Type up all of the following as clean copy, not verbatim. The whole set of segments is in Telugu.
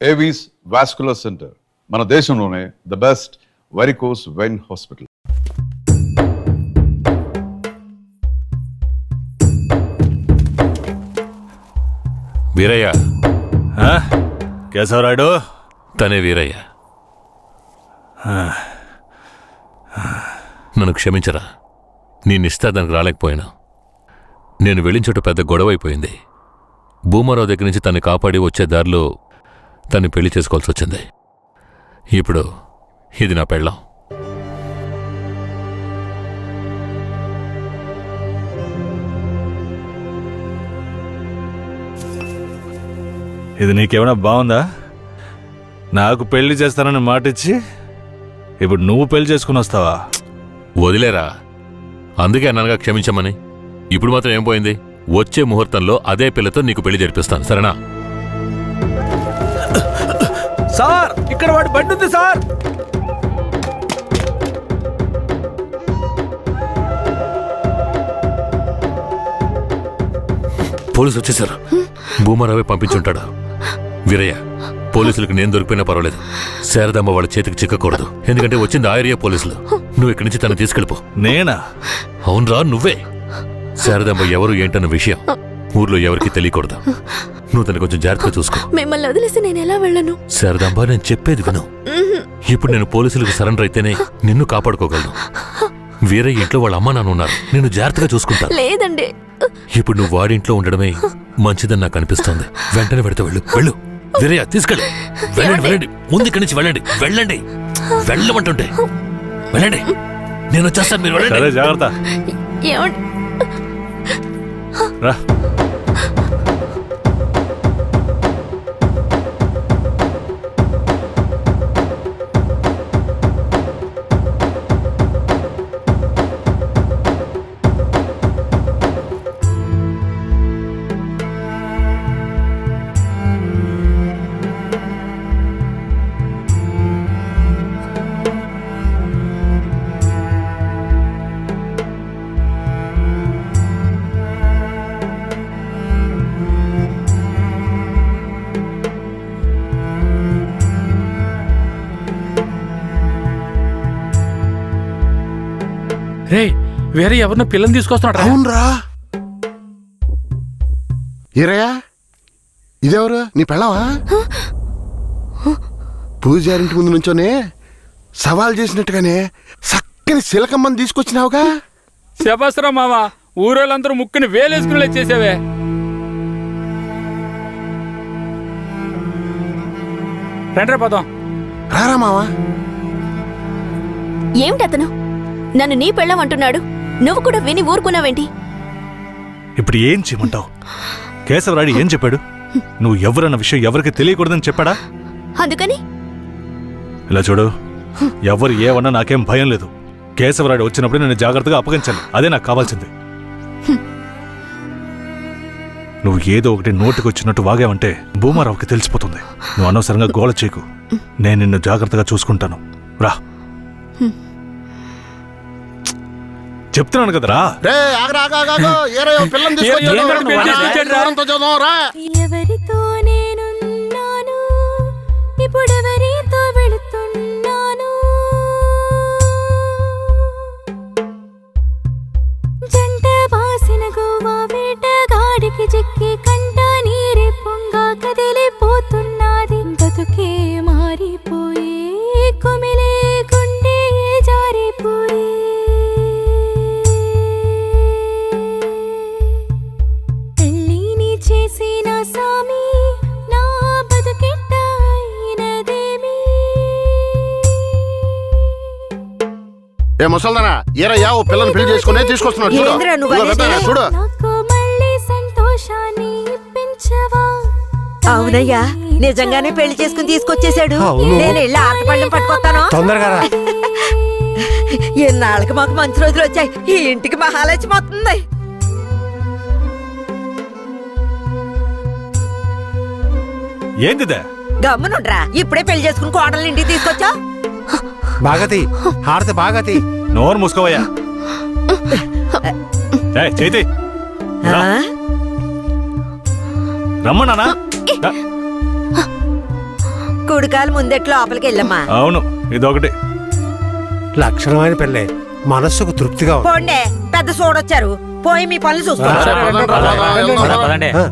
ఏవీస్ వాస్కులర్ సెంటర్ మన దేశంలోనే the best varicose vein hospital. Veeraiah Kesavarayudu, తనే వీరయ్య. నన్ను క్షమించరా, నీ నిశ్చితార్థానికి రాలేకపోయినా. నేను వెళ్ళిన చోట పెద్ద గొడవైపోయింది. భూమారావు దగ్గర నుంచి తన్ని కాపాడి వచ్చే దారిలో తన్ని పెళ్లి చేసుకోవాల్సి వచ్చింది. ఇప్పుడు ఇది నా పెళ్ళాం. ఇది నీకేమైనా బాగుందా? నాకు పెళ్లి చేస్తానని మాటిచ్చి ఇప్పుడు నువ్వు పెళ్లి చేసుకుని వస్తావా? వదిలేరా, అందుకే అన్నానుగా క్షమించమని. ఇప్పుడు మాత్రం ఏం పోయింది? వచ్చే ముహూర్తంలో అదే పిల్లతో నీకు పెళ్లి జరిపిస్తాను, సరేనా? సార్, ఇక్కడ వాడి బండి ఉంది సార్. పోలీసు వచ్చేసారు. భూమారావే పంపించుంటాడు. వీరయ్య, పోలీసులకు నేను దొరికిపోయినా పర్వాలేదు, శారదమ్మ వాళ్ళ చేతికి చిక్కకూడదు. ఎందుకంటే వచ్చింది ఆ ఏరియా పోలీసులు. నువ్వు ఇక్కడి నుంచి తను తీసుకెళ్ళిపో. నేనా? అవునరా, నువ్వే. శారదమ్మ ఎవరు ఏంటన్న విషయం ఊర్లో ఎవరికి తెలియకూడదు. నువ్వు తను కొంచెం జాగ్రత్తగా చూసుకో. మిమ్మల్ని వదిలేసి నేను ఎలా వెళ్ళను? శారదాంబ, నేను చెప్పేది విను. ఇప్పుడు నేను పోలీసులకు సరెండర్ అయితేనే నిన్ను కాపాడుకోగలను. వీరయ్య ఇంట్లో వాళ్ళ అమ్మ నాన్న ఉన్నారు, నేను జాగ్రత్తగా చూసుకుంటాను. లేదండి, ఇప్పుడు నువ్వు వాడింట్లో ఉండడమే మంచిదని నాకు అనిపిస్తోంది. వెంటనే పెడితే వెళ్ళు. వెళ్ళు వీరయ్య, తీసుకెళ్ళు. వెళ్ళండి, వెళ్ళండి, ముందు ఇక్కడి నుంచి వెళ్ళండి. వెళ్ళండి, వెళ్ళమంటుంటే వెళ్ళండి. నేను వచ్చేస్తాను, మీరు వెళ్ళండి. జాగ్రత్త. రా. రే, వేరే ఎవరినో పిల్లని తీసుకొస్తున్నాడు. అవునరా, ఈరయ్యా, ఇదెవరు? నీ పెళ్ళవా? పూజారింటి ముందు నుంచోనే సవాల్ చేసినట్టుగానే చక్కని శిలకమ్మని తీసుకొచ్చినావుగా. శబాస్రా మామ, ఊరోళ్ళందరూ ముక్కుని వేలేసుకునేలా చేసావే. రండ్రా పోదాం. రారా మావా. ఏమిటతను నన్ను నీ పెళ్ళం అంటున్నాడు? నువ్వు కూడా విని ఊరుకున్నావేంటి? ఇప్పుడు ఏం చేయమంటావు? కేశవరాయుడు ఏం చెప్పాడు? నువ్వు ఎవరన్న విషయం ఎవరికి తెలియకూడదని చెప్పాడా? అందుకని ఇలా చూడు, ఎవరు ఏమన్నా నాకేం భయం లేదు. కేశవరాయుడు వచ్చినప్పుడు నేను జాగ్రత్తగా అప్పగించాలి, అదే నాకు కావాల్సింది. నువ్వు ఏదో ఒకటి నోటికి వచ్చినట్టు వాగావంటే భూమారావుకి తెలిసిపోతుంది. నువ్వు అనవసరంగా గోల చేయకు. నేను నిన్ను జాగ్రత్తగా చూసుకుంటాను. రా, చెప్తున్నాను కదరా. ఎవరితో నేనున్నాను, ఇప్పుడెవరితో వెళుతున్నాను? జంట బాసిన గోవా వేటగాడికి చిక్కి కంట నీరే పొంగా కదిలిపోతున్నది. బతుకే మారిపోయి కుమిలే గుండె జారిపోయి చేసిన సామి నా బతుకెట్టయినదేమి? ఏ ముసల్దానా, ఈరయ్యా ఓ పిల్లని పెళ్లి చేసుకునే తీసుకొస్తున్నాడు. చూడు. నాకు మళ్ళీ సంతోషాన్ని ఇప్పించవా? అవునయ్యా, నిజంగానే పెళ్లి చేసుకుని తీసుకొచ్చేసాడు. నేను వెళ్ళి ఆటపళ్ళం పట్టుకొస్తాను. తొందరగా. ఎన్నాళ్ళకి మాకు మంచి రోజులు వచ్చాయి. ఈ ఇంటికి మహాలక్ష్మి వస్తుంది. ఏందిదే? గమ్మునుండ్రా, ఇప్పుడే పెళ్లి చేసుకుని కోడలు ఇంటికి తీసుకొచ్చా. బాగతి హారతి బాగతి. నోరు మూసుకోవయ్యా. చేతి రమ్మన్నానా? కుడికాలు ముందెట్ లోపలికి వెళ్ళమ్మా. అవును, ఇదొకటి. లక్షణమైన పెళ్ళే, మనస్సుకు తృప్తిగా ఉంది. పోండే, పెద్ద చూడొచ్చారు. పోయి మీ పనులు చూసుకోండి. సరే, పదండి. ఆ,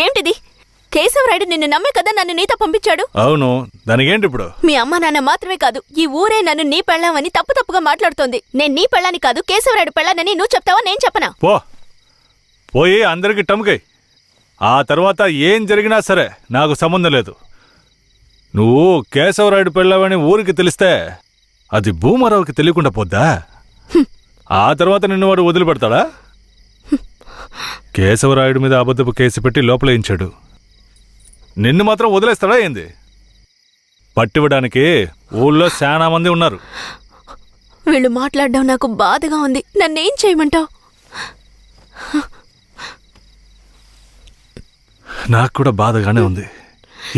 ఏంటిది? కేశవరాయుడు నిన్ను నమ్మే కదా నన్ను నీతో పంపించాడు. అవును, దానికేంటి ఇప్పుడు? మీ అమ్మ నాన్న మాత్రమే కాదు, ఈ ఊరే నన్ను నీ పెళ్ళామని తప్పుగా మాట్లాడుతోంది. నేను నీ పెళ్ళాని కాదు, కేశవరాయుడు పెళ్ళానని నువ్వు చెప్తావా, నేను చెప్పనా? పోయి అందరికి టముకై. ఆ తర్వాత ఏం జరిగినా సరే నాకు సంబంధం లేదు. నువ్వు కేశవరాయుడు పెళ్ళావని ఊరికి తెలిస్తే అది భూమారావుకి తెలియకుండా పోద్దా? ఆ తర్వాత నిన్ను వాడు వదిలిపెడతాడా? కేశవరాయుడు మీద అబద్ధపు కేసు పెట్టి లోపలేయించాడు. నిన్ను మాత్రం వదిలేస్తాడా ఏంది? పట్టివ్వడానికి ఊళ్ళో చాలా మంది ఉన్నారు. వీళ్ళు మాట్లాడడం నాకు బాధగా ఉంది. నన్నేం చేయమంటావు? నాకు కూడా బాధగానే ఉంది.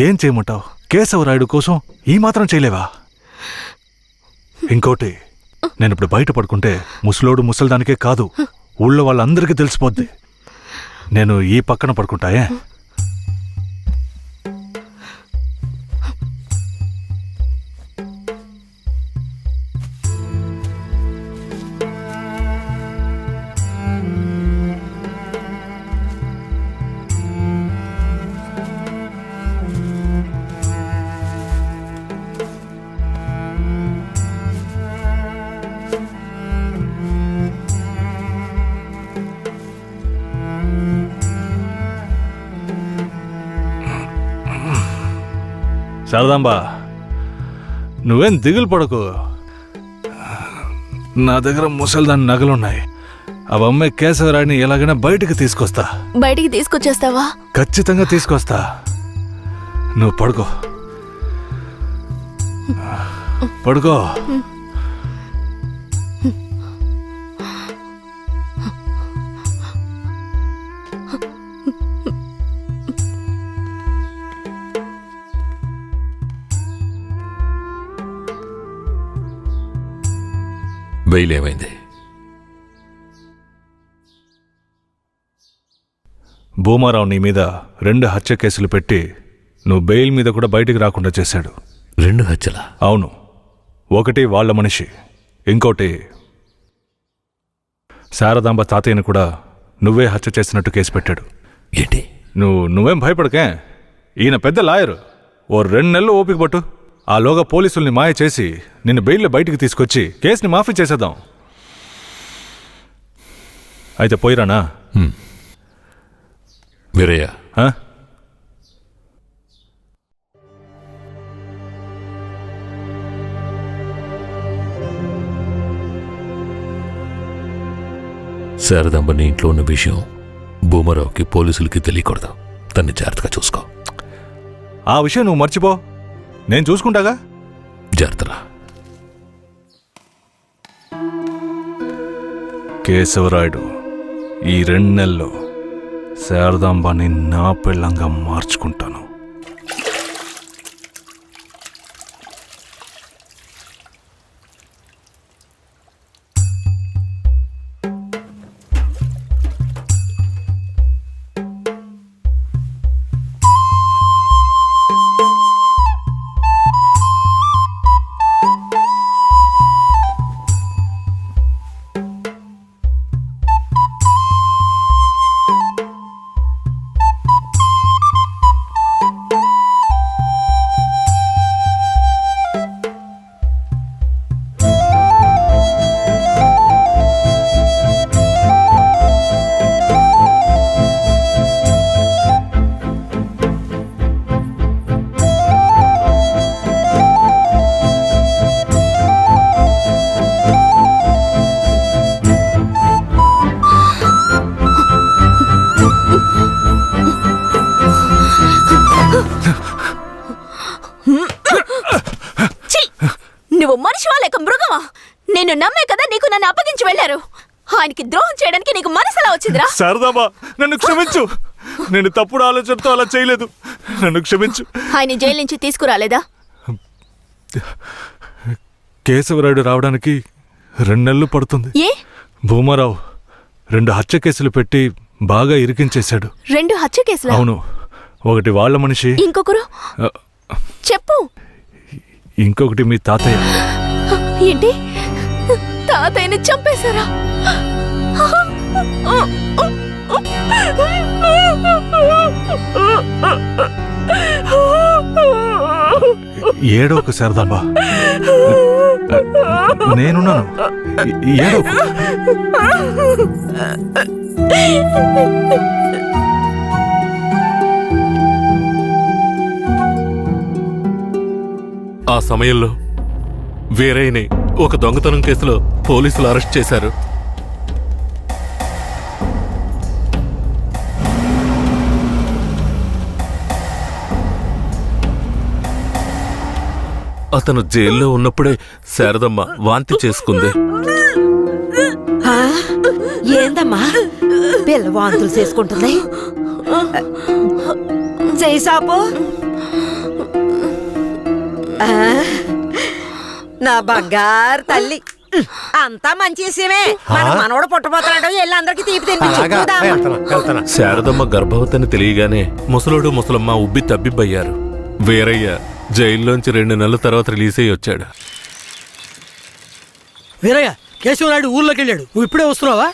ఏం చేయమంటావు? కేశవరాయుడు కోసం ఈ మాత్రం చేయలేవా? ఇంకోటి, నేను ఇప్పుడు బయట పడుకుంటే ముసలోడు ముసలిదానికే కాదు, ఊళ్ళో వాళ్ళందరికీ తెలిసిపోద్ది. నేను ఈ పక్కన పడుకుంటాయే. శారదాంబా, నువ్వేం దిగులు పడకు. నా దగ్గర ముసలిదాని నగలున్నాయి. అవమ్మే కేశవరాయుడిని ఎలాగైనా బయటికి తీసుకొస్తా. బయటికి తీసుకొచ్చేస్తావా? ఖచ్చితంగా తీసుకొస్తా. నువ్వు పడుకో, పడుకో. బెయిల్ ఏమైంది? భూమారావు నీ మీద 2 హత్య కేసులు పెట్టి నువ్వు బెయిల్ మీద కూడా బయటికి రాకుండా చేశాడు. 2 హత్యలా? అవును, ఒకటి వాళ్ళ మనిషి, ఇంకోటి శారదాంబ తాతయ్యను కూడా నువ్వే హత్య చేసినట్టు కేసు పెట్టాడు. ఏంటి? నువ్వేం భయపడకే. ఈయన పెద్ద లాయరు. ఓ 2 నెలలు ఓపిక పట్టు. ఆలోగా పోలీసుల్ని మాయ చేసి నిన్ను బెయిల్లో బయటికి తీసుకొచ్చి కేసుని మాఫీ చేసేద్దాం. అయితే పోయిరానా? వీరయ్య, ఆ? శారదాంబ నీ ఇంట్లో ఉన్న విషయం భూమారావుకి పోలీసులకి తెలియకూడదు. తన్ని జాగ్రత్తగా చూసుకో. ఆ విషయం నువ్వు మర్చిపో, నేను చూసుకుంటాగా. జాగ్రత్తరా. కేశవరాయుడు ఈ 2 నెలల్లో శారదాంబాని నా పెళ్ళంగా మార్చుకుంటాను. నువ్వు మనిషివా లేక మృగమా? నేను నమ్మే కదా నీకు నన్ను అప్పగించి వెళ్లారు. ఆయనకి ద్రోహం చేయడానికి నీకు మనసులా వచ్చిందిరా? శారదాంబా, నన్ను క్షమించు. నేను తప్పుడు ఆలోచనతో అలా చేయలేదు. నన్ను క్షమించు. ఆయన జైలు నుంచి తీసుకురాలేదా? కేశవరాయుడు రావడానికి 2 నెలలు పడుతుంది. ఏ భూమారావు 2 హత్య కేసులు పెట్టి బాగా ఇరికించేశాడు. 2 హత్య కేసులా? అవును, ఒకటి వాళ్ళ మనిషి, ఇంకొకరు చెప్పు. ఇంకొకటి మీ తాతయ్య. ఏంటి, తాతయ్యని చంపేశారా? ఏడోకు శారదాంబా, నేనున్నాను. ఏడోకు. ఆ సమయంలో వీరయ్యని ఒక దొంగతనం కేసులో పోలీసులు అరెస్ట్ చేశారు. అతను జైల్లో ఉన్నప్పుడే శారదమ్మ వాంతి చేసుకుంది. ఆ, ఏందమ్మా పిల్ల వాంతులు చేసుకుంటుంది? చేసాపు నా బంగారు తల్లి, అంతా మంచి విషయమే. మన మనవడు పుట్టబోతున్నాడు, వెళ్ళి అందరికి తీపి తినిపించుకుందాం. శారదమ్మ గర్భవతిని తెలియగానే ముసలోడు ముసలమ్మ ఉబ్బి తబ్బిబ్బయ్యారు. వీరయ్య జైల్లోంచి 2 నెలల తర్వాత రిలీజ్ అయ్యి వచ్చాడు. వీరయ్య, కేశవనాయుడు ఊర్లోకి వెళ్ళాడు, నువ్వు ఇప్పుడే వస్తున్నావా?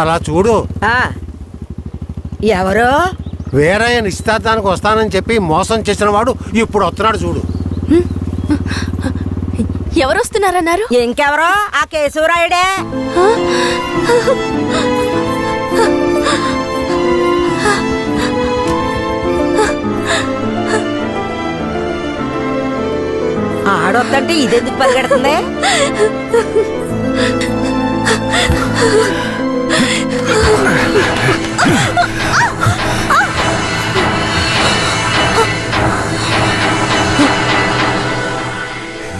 అలా చూడు, ఎవరో వీరయ్య నిశ్చితార్థానికి వస్తానని చెప్పి మోసం చేసిన వాడు ఇప్పుడు వస్తున్నాడు చూడు. ఎవరొస్తున్నారన్నారు? ఇంకెవరో ఆ కేశవరాయుడే. ఆడొద్దంటే ఇదెందుకు పరిగెడుతుంది?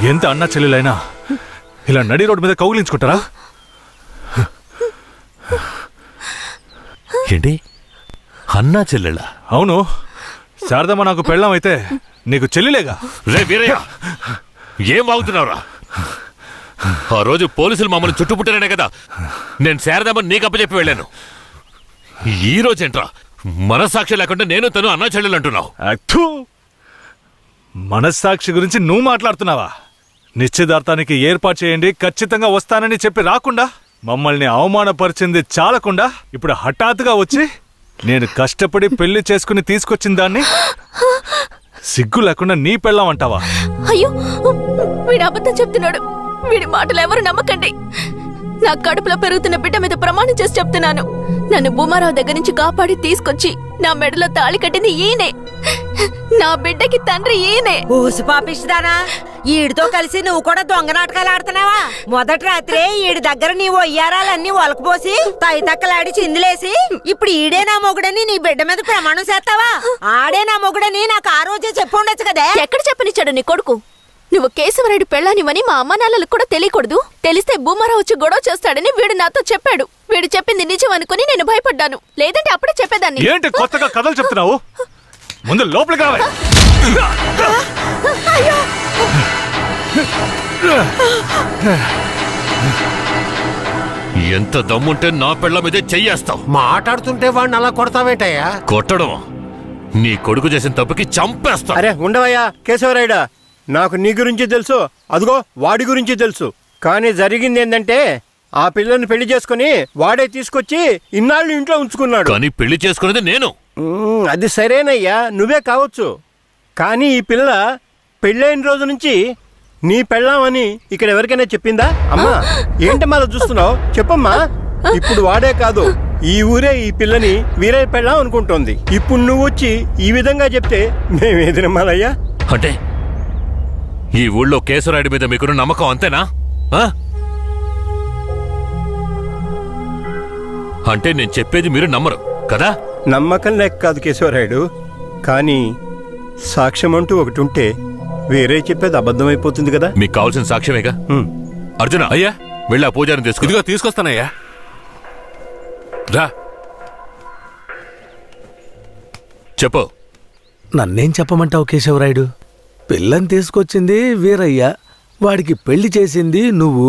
ఎంత అన్నా చెల్లెలైనా ఇలా నడి రోడ్డు మీద కౌగిలించుకుంటారా? ఏంటి, అన్నా చెల్లెళ్ళ? అవును, శారదమ్మ నాకు పెళ్ళాం అయితే నీకు చెల్లిలేగా. రే వీరయ్య, ఏం వాగుతున్నావురా? ఆ రోజు పోలీసులు మమ్మల్ని చుట్టుముట్టారనే కదా నేను శారదమ్మని నీకు అప్పచెప్పి వెళ్ళాను. ఈ రోజేంట్రా మనస్సాక్షి లేకుండా నేను తను అన్నా చెల్లెలు అంటున్నావు? అత్తు, మనస్సాక్షి గురించి నువ్వు మాట్లాడుతున్నావా? నిశ్చితార్థానికి ఏర్పాటు చేయండి, ఖచ్చితంగా వస్తానని చెప్పి రాకుండా మమ్మల్ని అవమానపరిచింది చాలకుండా ఇప్పుడు హఠాత్తుగా వచ్చి నేను కష్టపడి పెళ్లి చేసుకుని తీసుకొచ్చిన దాన్ని సిగ్గు లేకుండా నీ పెళ్ళాం అంటావా? అయ్యో, వీడు అబద్ధం చెప్తున్నాడు. వీడి మాటలు ఎవరు నమ్మకండి. నా కడుపులో పెరుగుతున్న బిడ్డ మీద ప్రమాణం చేసి చెప్తున్నాను. నన్ను భూమారావు దగ్గర నుంచి కాపాడి తీసుకొచ్చి నా మెడలో తాళి కట్టింది ఈయనే. నా బిడ్డకి తండ్రి ఈయనే. ఊసి పాపిస్తానా? ఈడితో కలిసి నువ్వు కూడా దొంగ నాటకాలు ఆడుతున్నావా? మొదటి రాత్రే ఈడి దగ్గర నీ ఒయ్యారాలన్నీ ఒలకపోసి తైతక్కలాడి చిందులేసి ఇప్పుడు ఈడే నా మొగుడని నీ బిడ్డ మీద ప్రమాణం చేస్తావా? ఆడే నా మొగుడని నాకు ఆ రోజే చెప్పు ఉండొచ్చు కదే. ఎక్కడ చెప్పనిచ్చాడు నీ కొడుకు? నువ్వు కేశవరాయుడు పెళ్ళానివని మా అమ్మ నాన్నలకు కూడా తెలియకూడదు. తెలిస్తే భూమారావు వచ్చి గొడవ చేస్తాడని వీడు నాతో చెప్పాడు. వీడు చెప్పింది నిజం అనుకుని నేను భయపడ్డాను, లేదంటే అప్పుడే చెప్పేదాన్ని. ఏంటి కొత్తగా కథలు చెప్తున్నావు? ముందు లోపలికి రావాలి. ఎంత దమ్ముంటే నా పెళ్ళ మీదే చెయ్యేస్తావు? మాట్లాడుతుంటే వాడిని అలా కొడతావేంటయ్యా? కొట్టడం నీ కొడుకు చేసిన తప్పుకి చంపేస్తా. అరే ఉండవయ్యా కేశవరాయుడా, నాకు నీ గురించి తెలుసు, అదిగో వాడి గురించి తెలుసు. కానీ జరిగింది ఏంటంటే ఆ పిల్లని పెళ్లి చేసుకుని వాడే తీసుకొచ్చి ఇన్నాళ్ళు ఇంట్లో ఉంచుకున్నాడు. కానీ పెళ్లి చేసుకునేది నేను. అది సరేనయ్యా, నువ్వే కావచ్చు. కానీ ఈ పిల్ల పెళ్ళైన రోజు నుంచి నీ పెళ్ళామని ఇక్కడ ఎవరికైనా చెప్పిందా? అమ్మా, ఏంటమ్మా అలా చూస్తున్నావు? చెప్పమ్మా. ఇప్పుడు వాడే కాదు, ఈ ఊరే ఈ పిల్లని వీరయ్య పెళ్ళాం అనుకుంటోంది. ఇప్పుడు నువ్వు వచ్చి ఈ విధంగా చెప్తే మేమేది నమ్మాలయ్యా? అంటే ఈ ఊళ్ళో కేశవరాయుడి మీద మీకున్న నమ్మకం అంతేనా? అంటే నేను చెప్పేది మీరు నమ్మరు కదా? నమ్మకం లేక కాదు కేశవరాయుడు, కానీ సాక్ష్యం అంటూ ఒకటి ఉంటే వేరే చెప్పేది అబద్ధమైపోతుంది కదా. మీకు కావాల్సిన సాక్ష్యమేగా. అర్జున, అయ్యా వెళ్ళి ఆ పూజారిని తీసుకు. ఇదిగో తీసుకొస్తానయ్యా. రా చెప్పు. నన్నేం చెప్పమంటావు కేశవరాయుడు? పిల్లని తీసుకొచ్చింది వీరయ్య, వాడికి పెళ్లి చేసింది నువ్వు.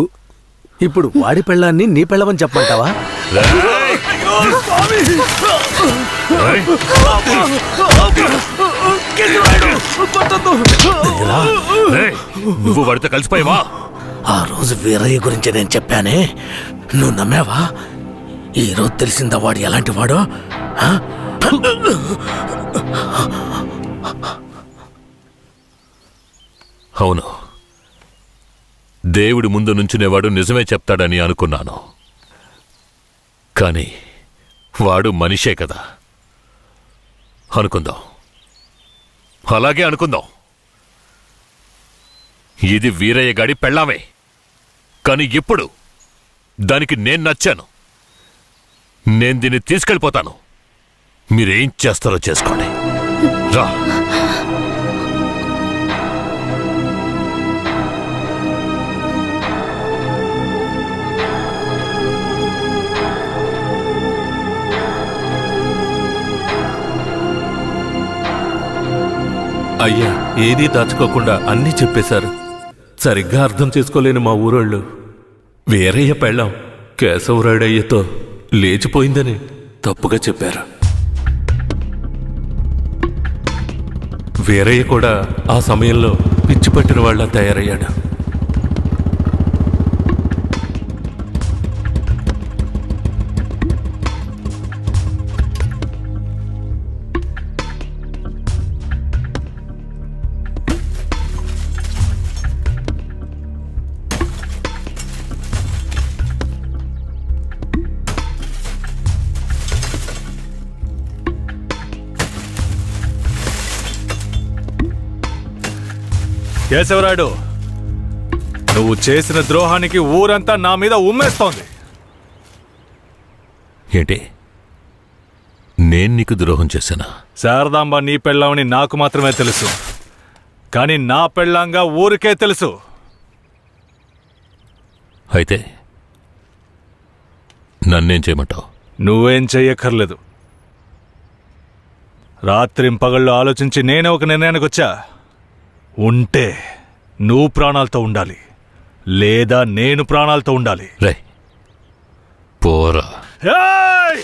ఇప్పుడు వాడి పెళ్ళాన్ని నీ పెళ్ళమని చెప్పమంటావా? నువ్వు వాడితో కలిసిపోయావా? ఆ రోజు వీరయ్య గురించి నేను చెప్పానే, నువ్వు నమ్మావా? ఈ రోజు తెలిసిందా వాడు ఎలాంటి వాడో? అవును, దేవుడి ముందు నుంచునేవాడు నిజమే చెప్తాడని అనుకున్నాను. కానీ వాడు మనిషే కదా. అనుకుందాం, అలాగే అనుకుందాం. ఇది వీరయ్య గాడి పెళ్ళామే. కానీ ఇప్పుడు దానికి నేను నచ్చాను. నేను దీన్ని తీసుకెళ్ళిపోతాను. మీరేం చేస్తారో చేసుకోండి. రా. అయ్యా, ఏదీ దాచుకోకుండా అన్నీ చెప్పేశారు. సరిగ్గా అర్థం చేసుకోలేని మా ఊరోళ్ళు వీరయ్య పెళ్ళాం కేశవరాయుడయ్యతో లేచిపోయిందని తప్పుగా చెప్పారు. వీరయ్య కూడా ఆ సమయంలో పిచ్చి పట్టిన వాళ్ళ తయారయ్యాడు. కేశవరాయుడు, నువ్వు చేసిన ద్రోహానికి ఊరంతా నా మీద ఉమ్మేస్తోంది. ఏంటి? నేను నీకు ద్రోహం చేశానా? శారదాంబ నీ పెళ్ళామని నాకు మాత్రమే తెలుసు, కానీ నా పెళ్ళాంగా ఊరికే తెలుసు. అయితే నన్నేం చేయమంటావు? నువ్వేం చెయ్యక్కర్లేదు. రాత్రింపగళ్ళు ఆలోచించి నేనే ఒక నిర్ణయానికి వచ్చా. ఉంటే నువ్వు ప్రాణాలతో ఉండాలి, లేదా నేను ప్రాణాలతో ఉండాలి. రే పోరా. ఏయ్!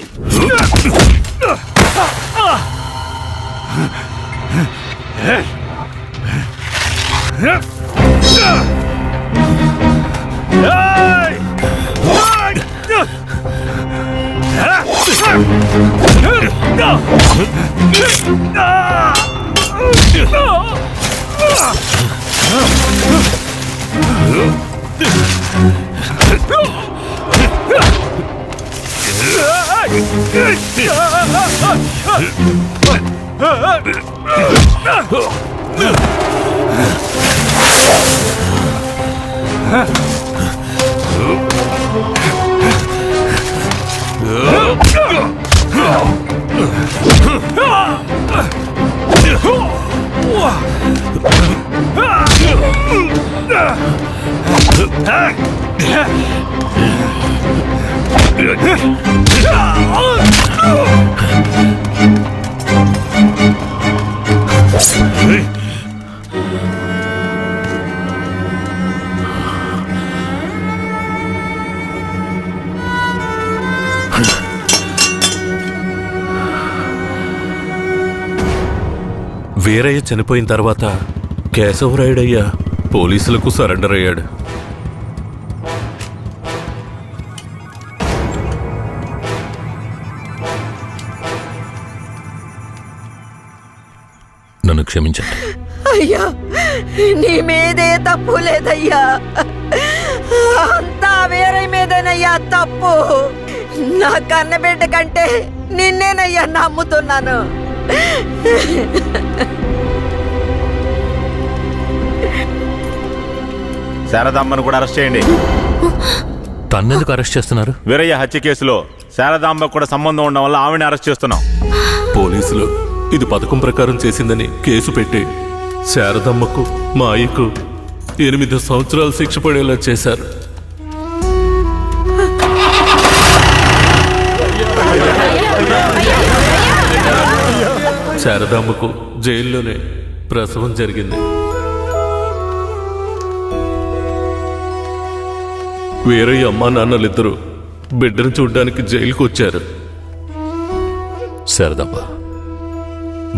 వీరయ్య చనిపోయిన తర్వాత కేశవరాయుడయ్య పోలీసులకు సరెండర్ అయ్యాడు. నన్ను క్షమించండి. అయ్యా, నీ మీదే తప్పు లేదయ్యా, అంతా వీరయ్య మీదేనయ్యా తప్పు. నా కన్నబిడ్డ కంటే నిన్నేనయ్యా నమ్ముతున్నాను. శారదాంబను కూడా అరెస్ట్ చేయండి. తన్నెందుకు అరెస్ట్ చేస్తున్నారు? వీరయ్య హత్య కేసులో శారదాంబకు కూడా సంబంధం ఉండడం వల్ల ఆవిడని అరెస్ట్ చేస్తున్నాం. పోలీసులు ఇది పథకం ప్రకారం చేసిందని కేసు పెట్టి శారదమ్మకు మా అయ్యకు 8 సంవత్సరాలు శిక్ష పడేలా చేశారు. శారదామ్మకు జైల్లోనే ప్రసవం జరిగింది. వేరే అమ్మా నాన్నలిద్దరూ బిడ్డను చూడ్డానికి జైలుకు వచ్చారు. శారదమ్మ,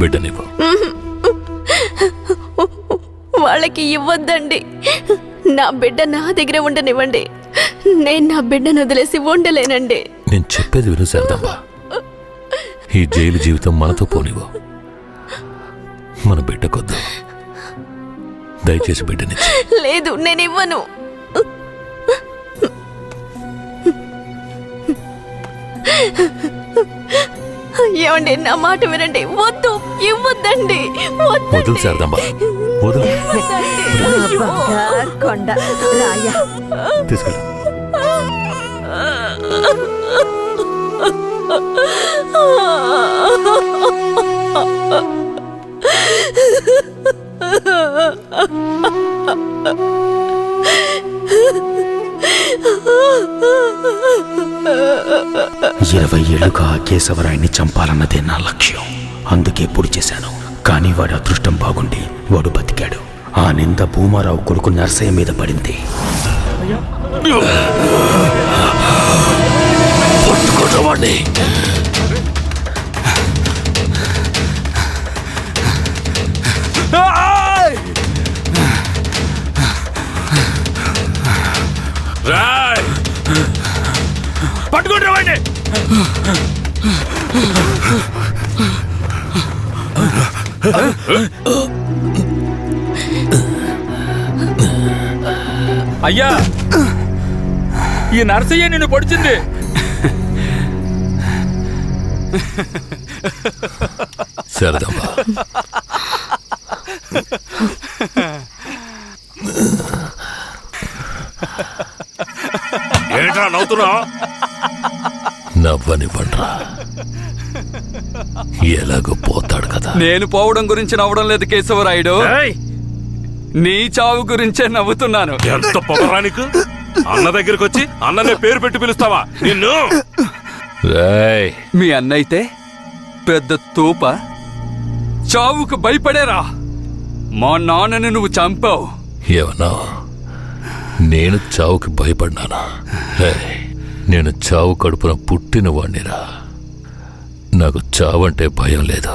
బిడ్డనివ్వు. వాళ్ళకి ఇవ్వద్దండి. నా బిడ్డ నా దగ్గర ఉండనివ్వండి. నేను నా బిడ్డను వదిలేసి ఉండలేనండి. నేను చెప్పేది విను శారదమ్మ. ఈ జైలు జీవితం మనతో పోనివ్వు. మన బిడ్డకొద్దు. దయచేసి బిడ్డనిచ్చి. లేదు, నేను ఇవ్వను. ఏమండి, నా మాట వినండి. వద్దు, ఇవ్వద్దండి. వదులు శారదమ్మ, వదులు. బంగారు కొండ రాయ. తీసుకెళ్ళు. ఇరవై ఏళ్లుగా కేశవరాయుడిని చంపాలన్నదే నా లక్ష్యం. అందుకే పొడి చేశాను. కానీ వాడి అదృష్టం బాగుండి వాడు బతికాడు. ఆ నింద భూమారావు కొడుకు నర్సయ్య మీద పడింది. పట్టుకోవాడిని. పట్టుకుంటామండి. అయ్యా, ఈ నర్సయ్య నిన్ను పొడిచింది. శారదమ్మ, ఏంట్రా నవ్వుతున్నావు? నవ్వనివ్వండ్రా. ఎలాగో పోతాడు కదా. నేను పోవడం గురించి నవ్వడం లేదు కేశవరాయుడు. నీ చావు గురించే నవ్వుతున్నాను. ఎంత పొగరానికి అన్న దగ్గరికి వచ్చి అన్ననే పేరు పెట్టి పిలుస్తావా నిన్ను? మీ అన్నయితే పెద్ద తూప, చావుకు భయపడేరా. మా నాన్నని నువ్వు చంపావు. ఏమన్నా నేను చావుకి భయపడ్డానా? నేను చావు కడుపున పుట్టిన వాణ్ణిరా. నాకు చావంటే భయం లేదు.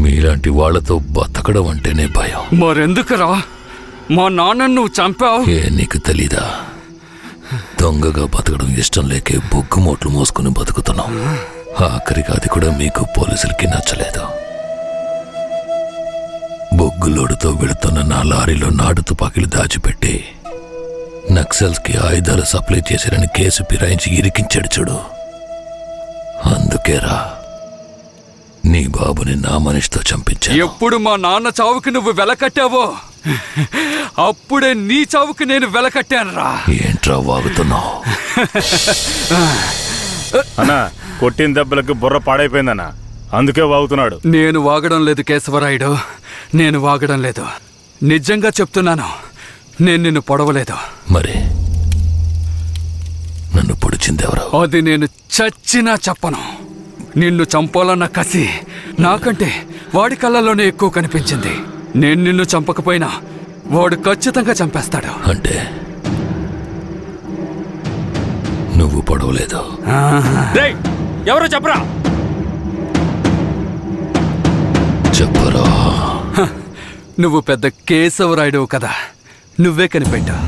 మీలాంటి వాళ్లతో బతకడం అంటేనే భయం. మరెందుకురా మా నాన్నను నువ్వు చంపావు? నీకు తెలీదా? దొంగగా బతకడం ఇష్టం లేకే బొగ్గు మోట్లు మోసుకుని బతుకుతున్నాం. ఆఖరికి అది కూడా మీకు పోలీసులకి నచ్చలేదు. బొగ్గులోడుతో వెళుతున్న నా లారీలో నాటు తుపాకీలు దాచిపెట్టి నక్సల్స్ కి ఆయుధాలు సప్లై చేశారని కేసు ఫిరాయించి ఇరికించాడు చూడు. అందుకేరా నీ బాబుని నా మనిషితో చంపించా. ఎప్పుడు మా నాన్న చావుకి నువ్వు వెలకట్టావో అప్పుడే నీ చావుకి నేను వెలకట్టానురా. ఏంట్రా వాగుతున్నావు? అన్నా, కొట్టిన దెబ్బలకు బుర్ర పాడైపోయిందన్నా, అందుకే వాగుతున్నాడు. నేను వాగడం లేదు కేశవరాయుడు, నేను వాగడం లేదు. నిజంగా చెప్తున్నాను, నేను నిన్ను పొడవలేదు. మరి నన్ను పొడిచిందెవరు? అది నేను చచ్చినా చెప్పను. నిన్ను చంపాలన్న కసి నాకంటే వాడి కళ్ళలోనే ఎక్కువ కనిపించింది. నేను నిన్ను చంపకపోయినా వాడు ఖచ్చితంగా చంపేస్తాడు. అంటే నువ్వు పొడవలేదు? ఎవరో చెప్పరా? చెప్పరా? నువ్వు పెద్ద కేశవరాయుడు కదా, నువ్వే కనిపెట్టా.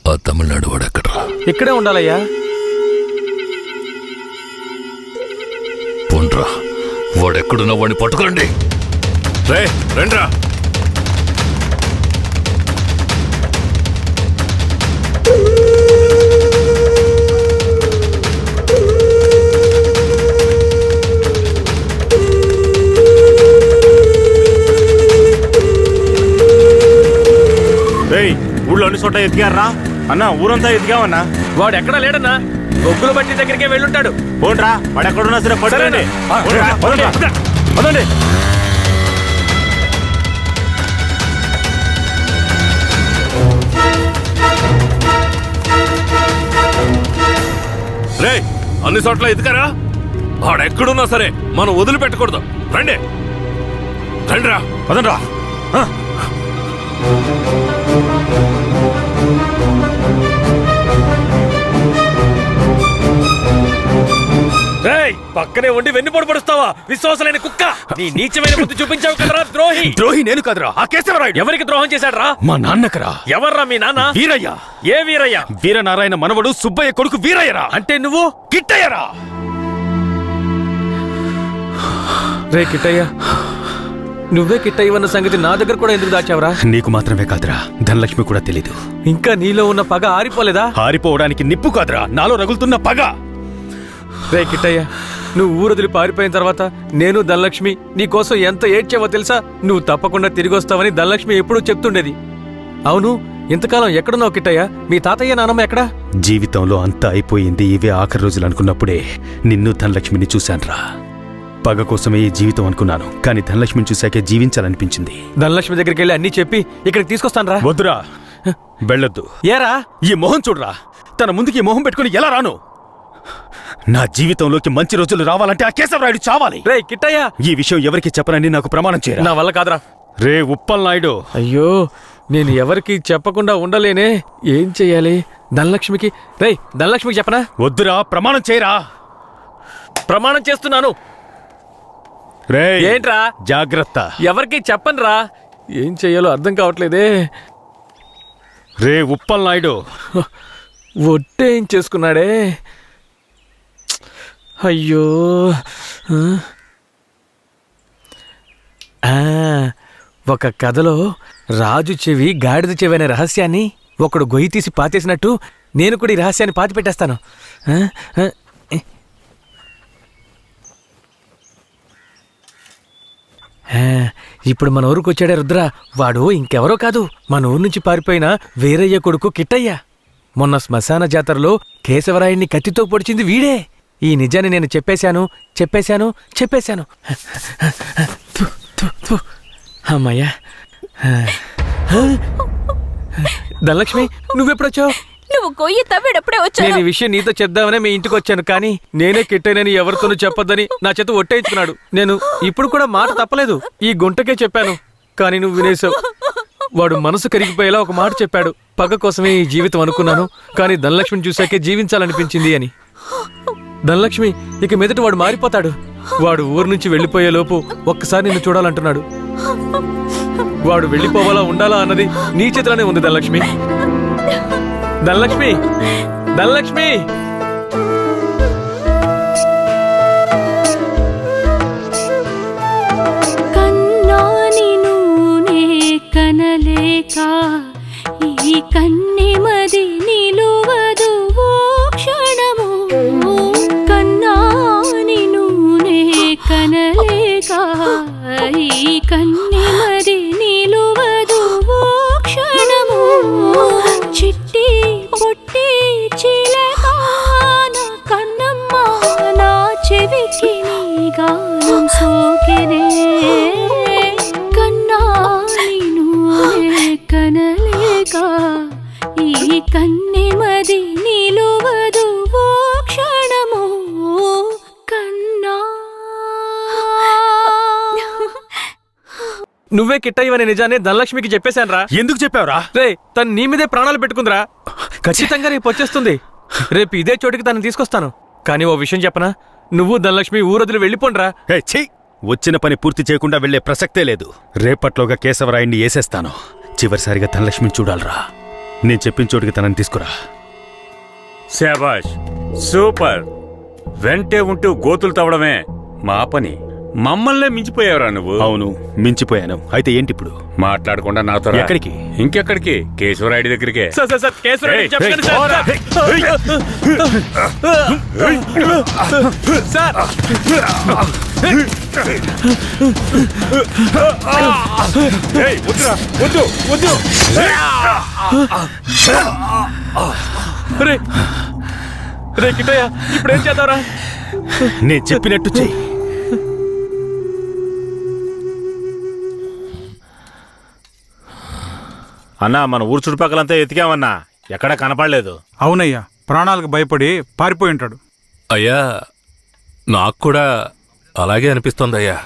ఆ తమిళనాడు వాడు ఎక్కడరా? ఇక్కడే ఉండాలయ్యా. పోండ్రా, వాడెక్కడున్నా వాడిని పట్టుకోండి. రండ్రా. అన్ని చోట్ల ఎతికారా అన్న? ఊరంతా ఎతికామన్నా. వాడు ఎక్కడా లేడన్నా, బొగ్గుల బట్టి దగ్గరికే వెళ్ళుంటాడు. పోండ్రా, వాడు ఎక్కడున్నా సరే పడండి. పదండి. రే, అన్ని చోట్ల ఎదుకరా. వాడెక్కడున్నా సరే మనం వదిలిపెట్టకూడదు. రండి రండిరా, పదండ్రా. పక్కనే ఉండి వెన్నుపోటు పడుస్తావా విశ్వాసలేని కుక్క? నీ నీచమైన బుద్ధి చూపించావు కదరా ద్రోహి. ద్రోహి నేను కాదురా, ఆ కేశవరాయుడు. ఎవరికి ద్రోహం చేశాడ్రా? మా నాన్నకరా. ఎవర్రా మీ నాన్న? వీరయ్య. ఏ వీరయ్య? వీరనారాయణ మనవడు సుబ్బయ్య కొడుకు వీరయ్యరా. అంటే నువ్వు కిట్టయ్యరా. రే కిట్టయ్య, నువ్వే కిట్టయ్యవన్న సంగతి నా దగ్గర కూడా ఎందుకు దాచావరా? నీకు మాత్రమే కాదురా, ధనలక్ష్మి కూడా తెలీదు. ఇంకా నీలో ఉన్న పగ ఆరిపోలేదా? ఆరిపోవడానికి నిప్పు కాదురా, నాలో రగులుతున్న పగ. రే కిట్టయ్య, నువ్వు ఊరొదిలి పారిపోయిన తర్వాత నేను ధనలక్ష్మి నీకోసం ఎంత ఏడ్చావో తెలుసా? నువ్వు తప్పకుండా తిరిగి వస్తావని ధనలక్ష్మి ఎప్పుడూ చెప్తుండేది. అవును, ఇంతకాలం ఎక్కడున్నావు కిట్టయ్య? మీ తాతయ్య నానమ్మ ఎక్కడా? జీవితంలో అంతా అయిపోయింది, ఇవే ఆఖరి రోజులు అనుకున్నప్పుడే నిన్ను ధనలక్ష్మిని చూశాన్రా. పగ కోసమే ఈ జీవితం అనుకున్నాను, కానీ ధనలక్ష్మిని చూశాకే జీవించాలనిపించింది. ధనలక్ష్మి దగ్గరికి వెళ్ళి అన్నీ చెప్పి ఇక్కడికి తీసుకొస్తాను రా. వద్దురా, వెళ్ళొద్దు. ఏరా? ఈ మొహం చూడరా, తన ముందుకి ఈ మొహం పెట్టుకుని ఎలా రాను? నా జీవితంలోకి మంచి రోజులు రావాలంటే ఆ కేశవరాయుడు చావాలి. రే కిట్టయ్య, ఈ విషయం ఎవరికి చెప్పనని నాకు ప్రమాణం చేయరా. నా వల్ల కాదురా. రే ఉప్పల్ నాయుడు. అయ్యో, నేను ఎవరికి చెప్పకుండా ఉండలేనే. ఏం చెయ్యాలి? ధనలక్ష్మికి ధనలక్ష్మికి చెప్పనా? వద్దురా, ప్రమాణం చేయరా. ప్రమాణం చేస్తున్నాను. రే ఏంట్రా? జాగ్రత్త. ఎవరికి చెప్పనురా. ఏం చెయ్యాలో అర్థం కావట్లేదే. రే ఉప్పల్ నాయుడు. ఒట్టేం చేసుకున్నాడే. అయ్యో, ఒక కథలో రాజు చెవి గాడిద చెవి అనే రహస్యాన్ని ఒకడు గొయ్యి తీసి పాతేసినట్టు నేను కూడా ఈ రహస్యాన్ని పాతి పెట్టేస్తాను. ఇప్పుడు మన ఊరికి వచ్చాడే రుద్ర. వాడు ఇంకెవరో కాదు, మన ఊరు నుంచి పారిపోయిన వీరయ్య కొడుకు కిట్టయ్య. మొన్న శ్మశాన జాతరలో కేశవరాయుడిని కత్తితో పొడిచింది వీడే. ఈ నిజాన్ని నేను చెప్పేశాను. అమ్మయ్యా. ధనలక్ష్మి, నువ్వెప్పుడొచ్చావు? నువ్వు గొయ్యి తవ్వేటప్పుడే వచ్చావు. నేను ఈ విషయం నీతో చెప్దామనే మీ ఇంటికి వచ్చాను, కానీ నేనే కిట్టయ్యనని ఎవరితోనూ చెప్పొద్దని నా చేత ఒట్టేయించుకున్నాడు. నేను ఇప్పుడు కూడా మాట తప్పలేదు, ఈ గుంటకే చెప్పాను, కానీ నువ్వు వినేశావు. వాడు మనసు కరిగిపోయేలా ఒక మాట చెప్పాడు. పగ కోసమే ఈ జీవితం అనుకున్నాను, కానీ ధనలక్ష్మిని చూశాకే జీవించాలనిపించింది అని. ధనలక్ష్మి, ఇక మీదట వాడు మారిపోతాడు. వాడు ఊరు నుంచి వెళ్ళిపోయేలోపు ఒక్కసారి నిన్ను చూడాలంటున్నాడు. వాడు వెళ్ళిపోవాలా ఉండాలా అన్నది నీ చేతిలోనే ఉంది ధనలక్ష్మి. ధనలక్ష్మి, ధనలక్ష్మి. కన్నాని నూనె కనలేక ఈ కన్నెమది నిలువదు ఓ క్షణము. కన్నాని నూనె కనలేక ఈ కన్నెమది నిలువదు ఓ క్షణము. చిట్టి పొట్టి చిలకాన కన్నమ్మ నా చెవికి నీ గానం సోకెనే. కన్నాని నూనె కనలేక ఈ కన్నెమది నిలువదు ఓ క్షణము. కన్నా. నువ్వే కిట్టయ్యవనే నిజాన్ని ధనలక్ష్మికి చెప్పేశాను రా. ఎందుకు చెప్పావురా? రే, తను నీ మీదే ప్రాణాలు పెట్టుకుందిరా. ఖచ్చితంగా రేపు వచ్చేస్తుంది. రేపు ఇదే చోటికి తను తీసుకొస్తాను. కానీ ఓ విషయం చెప్పనా, నువ్వు ధనలక్ష్మి ఊరొదిలి వెళ్ళిపోండ్రా. వచ్చిన పని పూర్తి చేయకుండా వెళ్లే ప్రసక్తే లేదు. రేపట్లోగా కేశవరాయుడిని వేసేస్తాను. చివరిసారిగా ధనలక్ష్మిని చూడాలరా. నేను చెప్పిన చోటికి తనని తీసుకురా. శాబాష్, సూపర్. వెంటే ఉంటూ గోతులు తవ్వడమే మా పని. మమ్మల్నే మించిపోయావురా నువ్వు. అవును, మించిపోయాను. అయితే ఏంటి ఇప్పుడు? మాట్లాడకుండా నాతో రా. ఎక్కడికి? ఇంకెక్కడికి? కేశవరాయుడి దగ్గరికే. సార్ సార్ సార్ కేశవరాయుడికి చెప్పకండి సార్. సార్ వద్దు వద్దు. రే రే కిట్టయ్య ఇప్పుడు ఏం చేద్దారా? నేను చెప్పినట్టు చెయ్యి. అన్నా, మన ఊరు చుట్టుపక్కలంతా ఎతికామన్నా, ఎక్కడా కనపడలేదు. అవునయ్యా, ప్రాణాలకు భయపడి పారిపోయి ఉంటాడు. అయ్యా నాకు కూడా అలాగే అనిపిస్తోందయ్యా.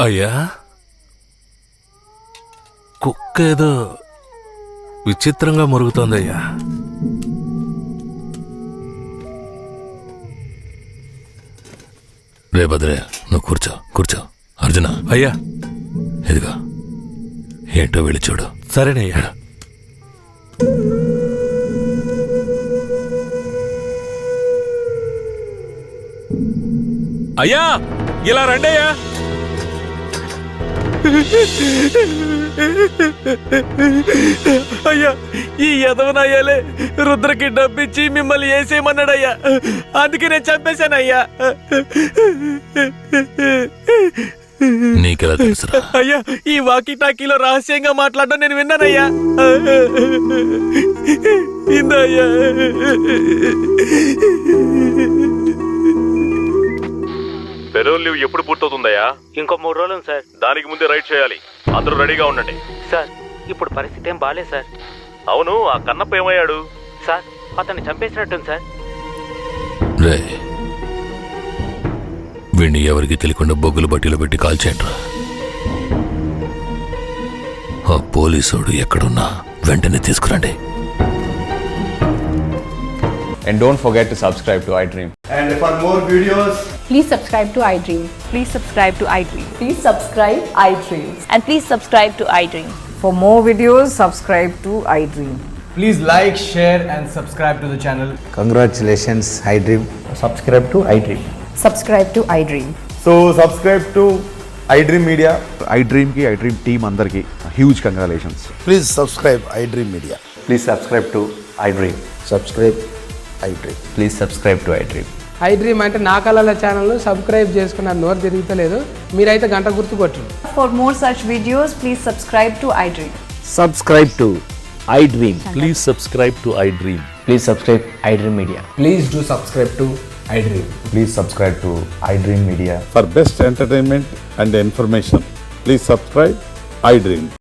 అయ్యా కుక్క ఏదో విచిత్రంగా మురుగుతోందయ్యా. రే భద్రే, నువ్వు కూర్చో కూర్చో. అర్జున, అయ్యా ఇదిగో ఏంటో వెళ్ళి చూడు. సరేనయ్యా. అయ్యా ఇలా రండి అయ్యా. అయ్యా ఈ యదవనయ్యాలే రుద్రకి డబ్బిచ్చి మిమ్మల్ని వేసేయమన్నాడయ్యా, అందుకే నేను చంపేశానయ్యా. నీకెలా తెలుసురా? అయ్యా ఈ వాకీ టాకీలో రహస్యంగా మాట్లాడడం నేను విన్నానయ్యా. ఇందయ్యా. పెరోల్ లీవ్ ఎప్పుడు పూర్తవుతుందయ్యా? ఇంకో 3 రోజులు సార్. దానికి ముందే రైడ్ చేయాలి. అందరూ రెడీగా ఉండండి. సార్, ఇప్పుడు పరిస్థితి ఏం బాలేదు సార్. అవును, ఆ కన్నప్ప ఏమయ్యాడు? సార్, అతన్ని చంపేసినట్టుంది సార్. రే వీణ్ణి ఎవరికి తెలియకుండా బొగ్గులు బట్టీలో పెట్టి కాల్చేయండిరా. ఆ పోలీసుడు ఎక్కడున్నా వెంటనే తీసుకురండి. And don't forget to subscribe to iDream. And for more videos, Please subscribe to iDream. Please subscribe to iDream. Please subscribe iDream. And please subscribe to iDream. For more videos, subscribe to iDream. please like, share and subscribe to the channel. Congratulations, iDream. Subscribe to iDream. Subscribe to iDream. So subscribe to iDream Media. iDream కి iDream టీమ్ అందరికి huge congratulations. Please subscribe iDream media. Please subscribe to iDream. Subscribe iDream. Please subscribe to iDream. iDream అంటే నా కళల ఛానల్ సబ్స్క్రైబ్ చేసుకున్న నోరు తిరుగుతలేదు. మీరైతే గంట గుర్తు కొట్టండి. For more such videos, please subscribe to iDream. Subscribe to iDream. Please subscribe to iDream. Please subscribe iDream Media. Please do subscribe to iDream. Please subscribe to iDream Media. For best entertainment and information please subscribe iDream.